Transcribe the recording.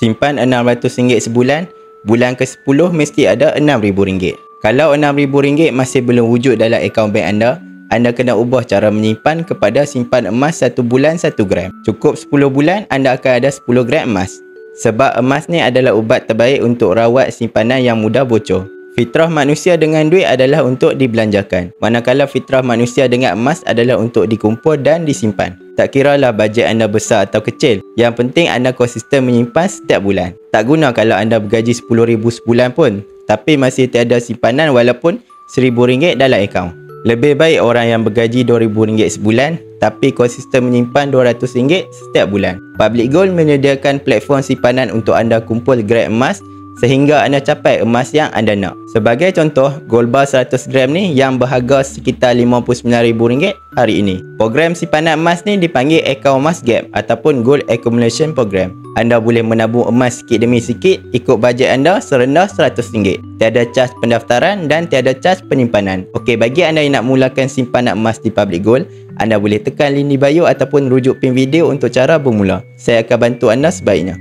Simpan RM600 sebulan, bulan ke-10 mesti ada RM6,000. Kalau RM6,000 masih belum wujud dalam akaun bank anda kena ubah cara menyimpan kepada simpan emas 1 bulan 1 gram. Cukup 10 bulan, anda akan ada 10 gram emas. Sebab emas ni adalah ubat terbaik untuk rawat simpanan yang mudah bocor. Fitrah manusia dengan duit adalah untuk dibelanjakan. Manakala fitrah manusia dengan emas adalah untuk dikumpul dan disimpan. Tak kiralah bajet anda besar atau kecil. Yang penting anda konsisten menyimpan setiap bulan. Tak guna kalau anda bergaji RM10,000 sebulan pun, tapi masih tiada simpanan walaupun RM1,000 dalam akaun. Lebih baik orang yang bergaji RM2,000 sebulan tapi konsisten menyimpan RM200 setiap bulan. Public Gold menyediakan platform simpanan untuk anda kumpul gram emas sehingga anda capai emas yang anda nak. Sebagai contoh, gold bar 100 gram ni yang berharga sekitar RM59,000 hari ini. Program simpanan emas ni dipanggil akaun emas gap ataupun gold accumulation program. Anda boleh menabung emas sikit demi sikit ikut bajet anda serendah RM100. Tiada cas pendaftaran dan tiada cas penyimpanan. Okey, bagi anda yang nak mulakan simpanan emas di Public Gold, anda boleh tekan link di bio ataupun rujuk pin video untuk cara bermula. Saya akan bantu anda sebaiknya.